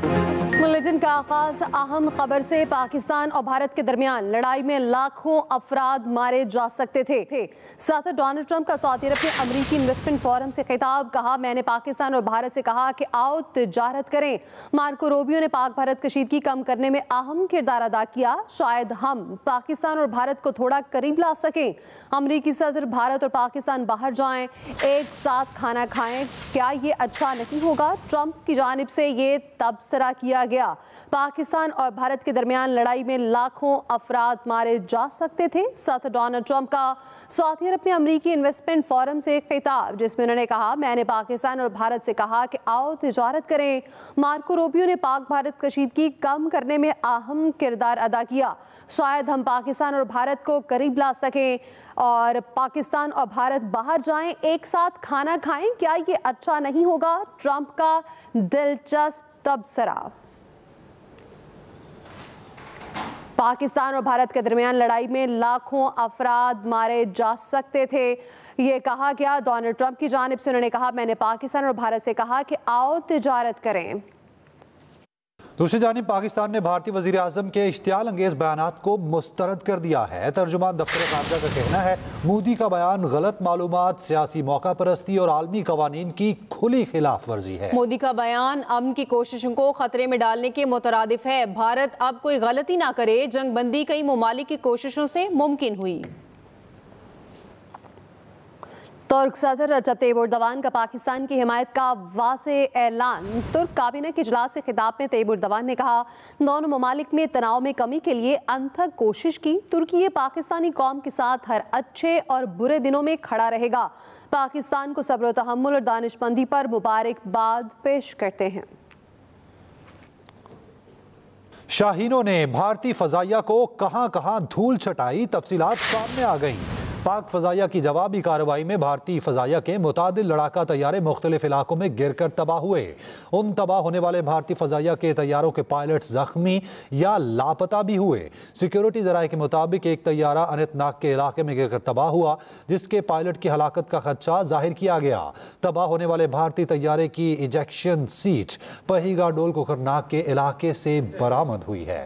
Bulletin का आगाज अहम खबर से। पाकिस्तान और भारत के दरमियान लड़ाई में लाखों अफराद मारे जा सकते थे। सदर डोनाल्ड ट्रंप का सऊदी अरब में अमेरिकी इन्वेस्टमेंट फोरम से खिताब। कहा, मैंने पाकिस्तान और भारत से कहा कि आओ तिजारत करें। मार्को रूबियो ने पाक भारत कशीदगी कम करने में अहम किरदार अदा किया। शायद हम पाकिस्तान और भारत को थोड़ा करीब ला सकें। अमेरिकी सदर, भारत और पाकिस्तान बाहर जाएं, एक साथ खाना खाएं, क्या ये अच्छा नहीं होगा? ट्रंप की जानिब से ये तबसरा किया गया। पाकिस्तान और भारत के दरमियान लड़ाई में लाखों अफराद मारे जा सकते थे। सदर डोनाल्ड ट्रंप का सऊदी अरब में अमेरिकी इन्वेस्टमेंट फोरम से खिताब, जिसमें उन्होंने कहा, मैंने पाकिस्तान और भारत से कहा कि आओ तिजारत करें। मार्को रूबियो ने पाक भारत कशीदगी कम करने में अहम किरदार अदा किया। शायद हम पाकिस्तान और भारत को करीब ला सकें और पाकिस्तान और भारत बाहर जाएं, एक साथ खाना खाएं, क्या ये अच्छा नहीं होगा? ट्रंप का दिलचस्प तबसरा। पाकिस्तान और भारत के दरमियान लड़ाई में लाखों अफराद मारे जा सकते थे, ये कहा गया। डोनाल्ड ट्रंप की जानिब से उन्होंने कहा, मैंने पाकिस्तान और भारत से कहा कि आओ तिजारत करें। दूसरी जानिब पाकिस्तान ने भारतीय वज़ीर आज़म के इश्तियाल अंगेज़ बयानात को मुस्तरद कर दिया है। तर्जुमान दफ्तर ख़ारजा का कहना है, मोदी का बयान गलत मालूमात, सियासी मौका परस्ती और आलमी कवानीन की खुली खिलाफ वर्जी है। मोदी का बयान अमन की कोशिशों को खतरे में डालने के मुतरादिफ है। भारत अब कोई गलती ना करे, जंगबंदी कई ममालिक की कोशिशों से मुमकिन हुई। तुर्क सदर रजब तैयब एर्दोगान का पाकिस्तान की हिमायत का वाज़े ऐलान। तुर्क काबीना के इजलास से खिताब में तैयब एर्दोगान ने कहा, दोनों ममालिक में तनाव में कमी के लिए अनथक कोशिश की। तुर्की पाकिस्तानी कौम के साथ हर अच्छे और बुरे दिनों में खड़ा रहेगा। पाकिस्तान को सब्र, तहम्मुल और दानिशमंदी पर मुबारकबाद पेश करते हैं। शाहीनों ने भारतीय फजाइया को कहां कहां धूल छटाई, तफसीलात सामने आ गईं। पाक फजाइया की जवाबी कार्रवाई में भारतीय फजाइया के मुतादिल लड़ाका तैयारे मुख्तलिफ इलाकों में गिर कर तबाह हुए। उन तबाह होने वाले भारतीय फजाइया के तैयारों के पायलट जख्मी या लापता भी हुए। सिक्योरिटी जराये के मुताबिक एक तैयारा अनंतनाग के इलाके में गिर कर तबाह हुआ, जिसके पायलट की हलाकत का खदशा जाहिर किया गया। तबाह होने वाले भारतीय तैयारे की इजेक्शन सीट पहिगा डोल कोकरनाग के इलाके से बरामद हुई है।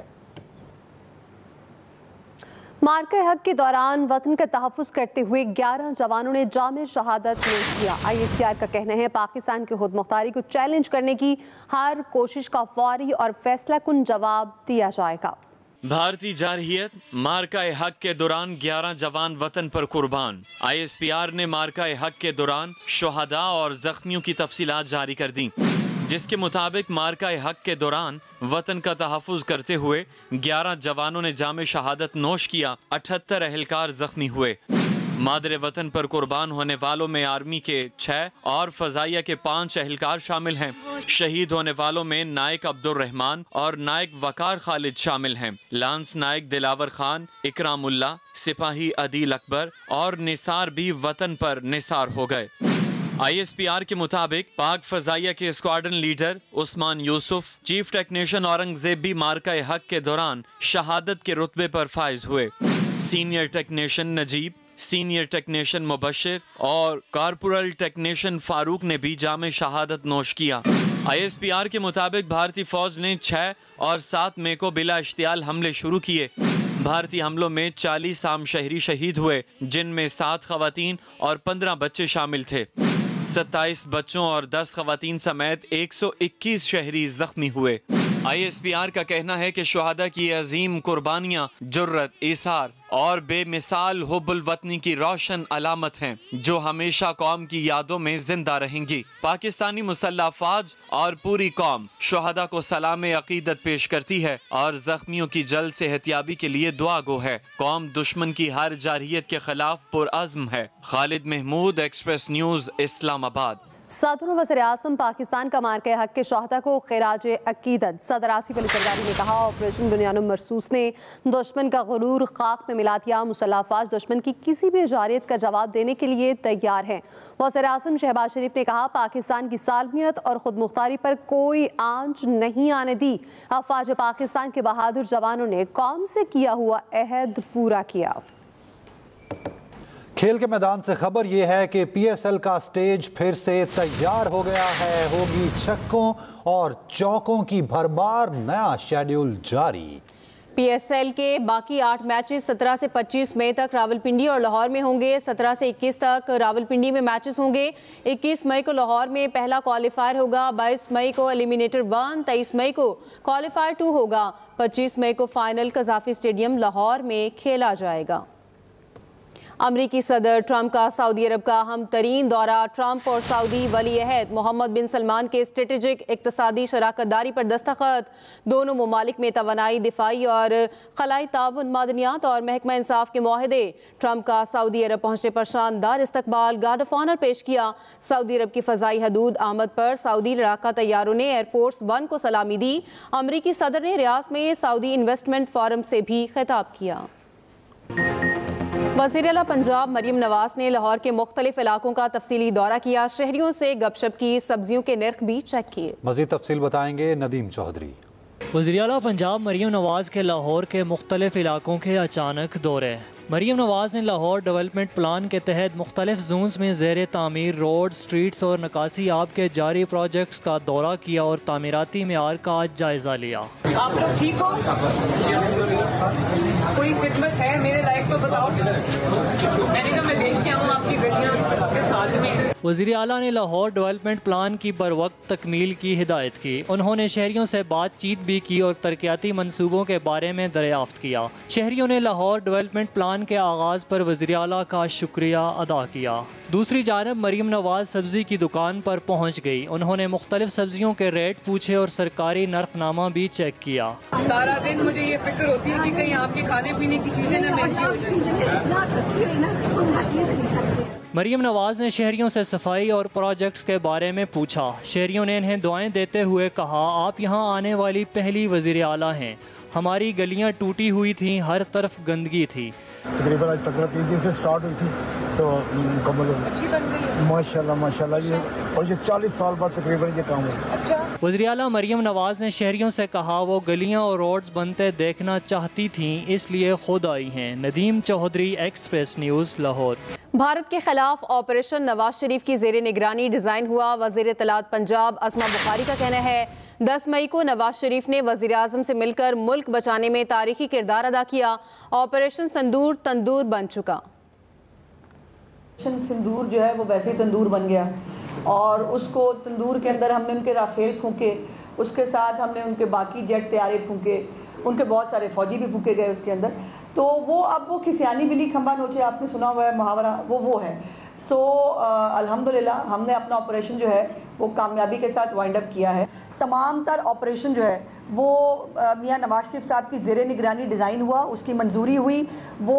मार्का हक के दौरान वतन का तहफ़्फ़ुज़ करते हुए 11 जवानों ने जाम शहादत नोश किया। ISPR का कहना है, पाकिस्तान की खुद मुख्तारी को चैलेंज करने की हर कोशिश का फौरी और फैसला कुन जवाब दिया जाएगा। भारतीय जारहियत, मार्का हक के दौरान 11 जवान वतन पर कुर्बान। ISPR ने मार्का हक के दौरान शहादा और जख्मियों की तफसीलात जारी कर दी, जिसके मुताबिक मार्का हक के दौरान वतन का तहफ़्फ़ुज़ करते हुए 11 जवानों ने जाम शहादत नोश किया। 78 अहलकार जख्मी हुए। मादरे वतन पर कुर्बान होने वालों में आर्मी के 6 और फजाइया के 5 अहलकार शामिल हैं। शहीद होने वालों में नायक अब्दुल रहमान और नायक वकार खालिद शामिल हैं। लांस नायक दिलावर खान, इकरामुल्ला, सिपाही अदील अकबर और निसार भी वतन पर निसार हो गए। ISPR के मुताबिक पाक फजाइया के squadron leader Usman Yusuf, chief technician Aurangzeb भी मार्का हक के दौरान शहादत के रुतबे पर फाइज हुए। Senior technician Najeeb, senior technician Mubashir और कॉर्पोरल टेक्नीशियन फारूक ने भी जाम शहादत नोश किया। ISPR के मुताबिक भारतीय फौज ने 6 और 7 मई को बिला इश्तियाल हमले शुरू किए। भारतीय हमलों में 40 आम शहरी शहीद हुए, जिनमें 7 खवातीन और 15 बच्चे शामिल थे। 27 बच्चों और 10 खवातीन समेत 121 शहरी जख्मी हुए। ISPR का कहना है कि शुहादा की अजीम कुर्बानियां जुर्रत, इसार और बेमिसाल हुब्बुल वतनी की रोशन अलामत हैं, जो हमेशा कौम की यादों में जिंदा रहेंगी। पाकिस्तानी मुसल्लह अफवाज और पूरी कौम शुहादा को सलाम अकीदत पेश करती है और जख्मियों की जल्द सेहतियाबी के लिए दुआ गो है। कौम दुश्मन की हर जारहियत के खिलाफ पुरअज़्म है। Khalid Mahmood, Express News, Islamabad. सदर वज़ीर आज़म पाकिस्तान का मार्के हक के शहादा को खिराज अकीदत। सदर आसिफ अली जरदारी ने कहा, ऑपरेशन बुनियानुम मरसूस ने दुश्मन का गुरूर खाक में मिला दिया। मुसल्लह अफवाज दुश्मन की किसी भी जारियत का जवाब देने के लिए तैयार हैं। वज़ीर आज़म शहबाज शरीफ ने कहा, पाकिस्तान की सालमियत और खुद मुख्तारी पर कोई आंच नहीं आने दी। अफवाज पाकिस्तान के बहादुर जवानों ने कौम से किया हुआ अहद पूरा किया। खेल के मैदान से खबर यह है कि PSL का स्टेज फिर से तैयार हो गया है। होगी छक्कों और चौकों की भरमार, नया शेड्यूल जारी। PSL के बाकी 8 मैचेस 17 से 25 मई तक रावलपिंडी और लाहौर में होंगे। 17 से 21 तक रावलपिंडी में मैचेस होंगे। 21 मई को लाहौर में पहला क्वालिफायर होगा। 22 मई को एलिमिनेटर 1, 23 मई को क्वालिफायर 2 होगा। 25 मई को फाइनल कज़ाफी स्टेडियम लाहौर में खेला जाएगा। अमरीकी सदर ट्रंप का सऊदी अरब का अहम तरीन दौरा। ट्रंप और सऊदी वली अहद मोहम्मद बिन सलमान के स्ट्रेटेजिक इक्तसादी शराकतदारी पर दस्तखत। दोनों ममालिक में तवानाई, दिफाई और खलाई ताउन, मादनियात और महकमा इंसाफ के मुआहदे। ट्रंप का सऊदी अरब पहुंचने पर शानदार इस्तकबाल, गार्ड ऑफ ऑनर पेश किया। सऊदी अरब की फ़ज़ाई हदूद आमद पर सऊदी लड़ाका तैयारों ने एयरफोर्स 1 को सलामी दी। अमरीकी सदर ने रियाद में सऊदी इन्वेस्टमेंट फोरम से भी खिताब किया। वज़ीर आला पंजाब मरीम नवाज ने लाहौर के मुख्तलिफ इलाकों का तफसीली दौरा किया। शहरियों से गपशप की, सब्जियों के नर्ख भी चेक किए। मज़ीद तफसील बताएंगे नदीम चौधरी। वज़ीर आला पंजाब मरीम नवाज के लाहौर के मुख्तलिफ इलाकों के अचानक दौरे। मरीम नवाज ने लाहौर डेवलपमेंट प्लान के तहत मुख्तलिफ जोन्स में ज़ेर तामीर रोड, स्ट्रीट्स और नकासी आब के जारी प्रोजेक्ट्स का दौरा किया और तामीराती मेयार का जायज़ा लिया। आप लोग ठीक हो? कोई खिदमत है मेरे लायक तो बताओ। मैंने कहा मैं देख के आऊँ आपकी गलियाँ के साथ में। वज़ीर आला ने लाहौर डेवलपमेंट प्लान की बरवक्त तकमील की हिदायत की। उन्होंने शहरियों से बातचीत भी की और तरक्याती मनसूबों के बारे में दरियाफ्त किया। शहरियों ने लाहौर डेवलपमेंट प्लान के आगाज़ पर वज़ीर आला का शुक्रिया अदा किया। दूसरी जानब मरीम नवाज सब्जी की दुकान पर पहुँच गई। उन्होंने मुख्तलिफ सब्जियों के रेट पूछे और सरकारी नर्खनामा भी चेक किया। सारा दिन मुझे ये फिक्र होती है कि कहीं आपके खाने पीने की चीजें न महंगी हो जाए। मरीम नवाज ने शहरियों से सफाई और प्रोजेक्ट्स के बारे में पूछा। शहरियों ने इन्हें दुआएं देते हुए कहा, आप यहाँ आने वाली पहली वज़ीर आला हैं। हमारी गलियाँ टूटी हुई थीं, हर तरफ गंदगी थी। तकरीबन आज 15-20 दिन से स्टार्ट हुई थी तो मुकम्मल हो अच्छी बन गई है माशाल्लाह माशाल्लाह जी। और ये 40 साल बाद तकरीबन ये काम हुआ। अच्छा। वज़ीर आला मरीम नवाज ने शहरियों से कहा वो गलियां और रोड्स बनते देखना चाहती थीं, इसलिए खुद आई हैं। Nadeem Chaudhry, Express News, Lahore. भारत के खिलाफ ऑपरेशन नवाज शरीफ की जेर निगरानी डिज़ाइन हुआ। वज़ीर इत्तलात पंजाब असमा बुखारी का कहना है 10 मई को नवाज शरीफ ने वज़ीर आज़म से मिलकर मुल्क बचाने में तारीखी किरदार अदा किया। ऑपरेशन सिंदूर तंदूर बन चुका। सिंदूर जो है वो वैसे ही तंदूर बन गया और उसको तंदूर के अंदर हमने उनके राफेल फूके, उसके साथ हमने उनके बाकी जेट तैयारे फूके, उनके बहुत सारे फौजी भी फूके गए उसके अंदर। तो वो अब वो खिसियानी बिली खंबा नोचे, आपने सुना हुआ है मुहावरा, वो है। सो अल्हम्दुलिल्लाह हमने अपना ऑपरेशन जो है वो कामयाबी के साथ वाइंड अप किया है। तमाम तर ऑपरेशन जो है वो मियां नवाज शरीफ साहब की ज़ेरे निगरानी डिज़ाइन हुआ, उसकी मंजूरी हुई। वो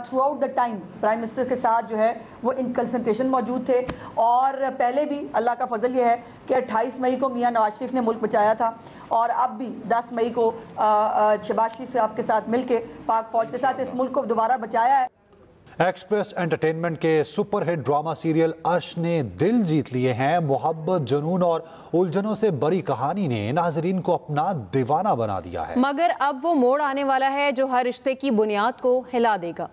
through out the time prime minister के साथ जो है वो इन कंसल्टेशन मौजूद थे। और पहले भी अल्लाह का फजल ये है कि 28 मई को मियां नवाज शरीफ ने मुल्क बचाया था और अब भी 10 मई को शहबाज शरीफ साहब के साथ मिलकर पाक फौज के साथ इस मुल्क को दोबारा बचाया है। एक्सप्रेस एंटरटेनमेंट के सुपरहिट ड्रामा सीरियल अर्श ने दिल जीत लिए हैं। मोहब्बत, जुनून और उलझनों से बड़ी कहानी ने नाजरीन को अपना दीवाना बना दिया है, मगर अब वो मोड़ आने वाला है जो हर रिश्ते की बुनियाद को हिला देगा।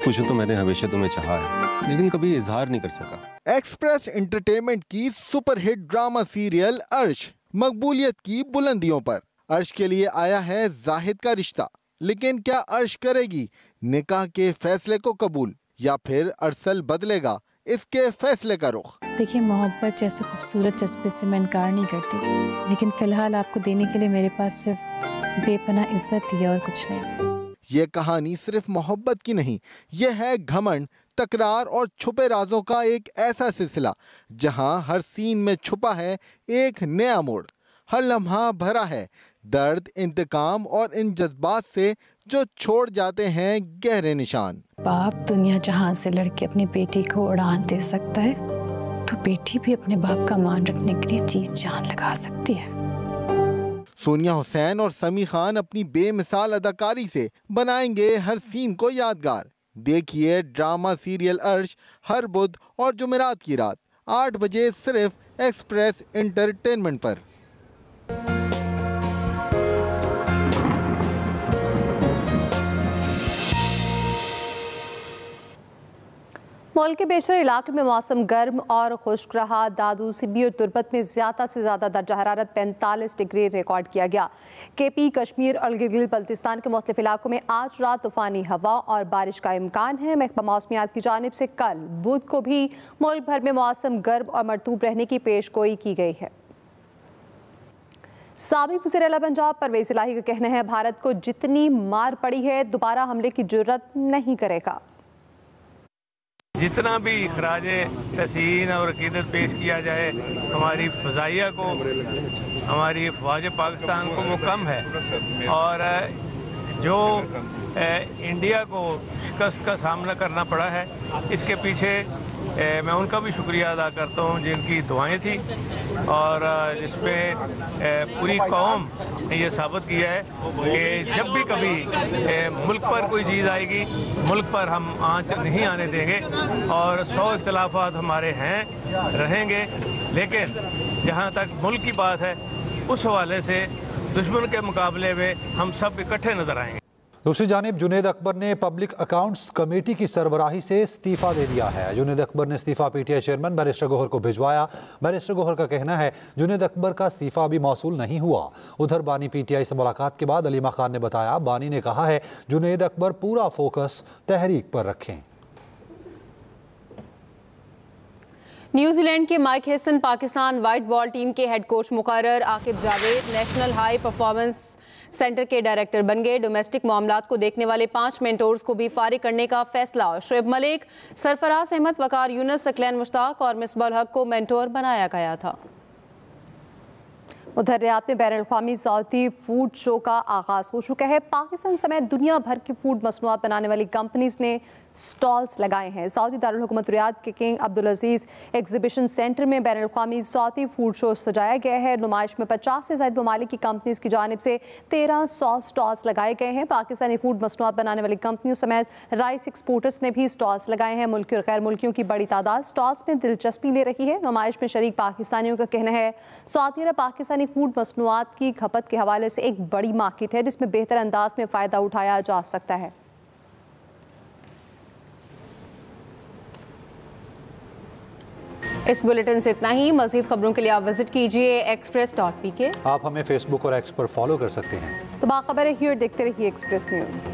पूछो तो मैंने हमेशा तुम्हें चाहा है लेकिन कभी इजहार नहीं कर सका। एक्सप्रेस एंटरटेनमेंट की सुपरहिट ड्रामा सीरियल अर्श मकबूलियत की बुलंदियों पर। अर्श के लिए आया है जाहिद का रिश्ता, लेकिन क्या अर्श करेगी निकाह के फैसले को कबूल या फिर अरसल बदलेगा इसके फैसले का रुख? देखिए, मोहब्बत जैसे खूबसूरत जज्बे से मैं इनकार नहीं करती, लेकिन फिलहाल आपको देने के लिए मेरे पास सिर्फ बेपनाह इज्जत ही है और कुछ नहीं। ये कहानी सिर्फ मोहब्बत की नहीं, ये है घमंड, तकरार और छुपे राजों का एक ऐसा सिलसिला जहां हर सीन में छुपा है एक नया मोड़। हर लम्हा भरा है दर्द, इंतकाम और इन जज्बात से जो छोड़ जाते हैं गहरे निशान। बाप दुनिया जहां से लड़के अपनी बेटी को उड़ान दे सकता है, तो बेटी भी अपने बाप का मान रखने के लिए जी जान लगा सकती है। सोनिया हुसैन और समी खान अपनी बेमिसाल अदाकारी से बनाएंगे हर सीन को यादगार। देखिए ड्रामा सीरियल अर्श हर बुध और जुमेरात की रात 8 बजे सिर्फ एक्सप्रेस एंटरटेनमेंट पर। मुल्क के बेशतर इलाके में मौसम गर्म और खुश्क रहा। दादू, सिब्बी और तुर्बत में ज़्यादा से ज़्यादा दर्जा हरारत 45 डिग्री रिकॉर्ड किया गया। KP, कश्मीर और गिलगित बल्तिस्तान के मुख्तलिफ इलाकों में आज रात तूफ़ानी हवा और बारिश का इम्कान है। महकमा मौसमियात की जानिब से कल बुध को भी मुल्क भर में मौसम गर्म और मरतूब रहने की पेशगोई की गई है। साबिक वज़ीर आला पंजाब परवेज़ इलाही का कहना है, भारत को जितनी मार पड़ी है दोबारा हमले की जुर्रत नहीं करेगा। जितना भी खराज तहसीन और अकीदत पेश किया जाए हमारी फ़ज़ाइया को, हमारी फ़ौज पाकिस्तान को वो कम है, और जो इंडिया को शिकस्त का सामना करना पड़ा है इसके पीछे मैं उनका भी शुक्रिया अदा करता हूँ जिनकी दुआएं थी, और जिसमें पूरी कौम ने ये साबित किया है कि जब भी कभी मुल्क पर कोई चीज़ आएगी मुल्क पर हम आंच नहीं आने देंगे, और 100 इख्तिलाफात हमारे हैं रहेंगे, लेकिन जहाँ तक मुल्क की बात है उस हवाले से दुश्मन के मुकाबले में हम सब इकट्ठे नजर आएंगे। दूसरी जानिब जुनेद अकबर ने पब्लिक अकाउंट्स कमेटी की सरबराही से इस्तीफ़ा दे दिया है। जुनेद अकबर ने इस्तीफ़ा PTI चेयरमैन बैरिस्टर गौहर को भिजवाया। बैरिस्टर गौहर का कहना है जुनेद अकबर का इस्तीफ़ा अभी मौसूल नहीं हुआ। उधर बानी PTI से मुलाकात के बाद अलीमा खान ने बताया, बानी ने कहा है जुनेद अकबर पूरा फोकस तहरीक पर रखें। न्यूजीलैंड के Mike Hesson Pakistan white ball team के हेड कोच मुकर्रर। Aqib Javed national high performance centre के डायरेक्टर बन गए। डोमेस्टिक मामलात को देखने वाले 5 मेंटोर्स को भी फारिग करने का फैसला। शुएब मलिक, सरफराज अहमद, वकार यूनुस, सकलैन मुश्ताक और मिसबाह हक को मेंटोर बनाया गया था। उधर रियाद में बैनुल-अक़वामी सऊदी फूड शो का आगाज़ हो चुका है। पाकिस्तान समेत दुनिया भर की फूड मसनूआत बनाने वाली कंपनीज ने स्टॉल्स लगाए हैं। सऊदी दारुल हुकूमत रियाद के किंग अब्दुल अजीज़ एग्जीबिशन सेंटर में बैनुल-अक़वामी सऊदी फूड शो सजाया गया है। नुमाइश में 50 से ज़ायद ममालिक की कंपनीज की जानिब से 1300 स्टॉल्स लगाए गए हैं। पाकिस्तानी फूड मसनूआत बनाने वाली कंपनियों समेत राइस एक्सपोर्टर्स ने भी स्टॉल्स लगाए हैं। मुल्की और गैर मुल्कियों की बड़ी तादाद स्टॉल्स में दिलचस्पी ले रही है। नुमाइश में शरीक पाकिस्तानियों का कहना है सऊदी अरब पाकिस्तानी फूड मसनूआत की खपत के हवाले से एक बड़ी मार्केट है जिसमें बेहतर अंदाज में फ़ायदा उठाया जा सकता है। इस बुलेटिन से इतना ही। मज़ीद खबरों के लिए आप विजिट कीजिए express.pk। आप हमें फेसबुक और एक्स पर फॉलो कर सकते हैं। तो बाखबर है, देखते रहिए एक्सप्रेस न्यूज़।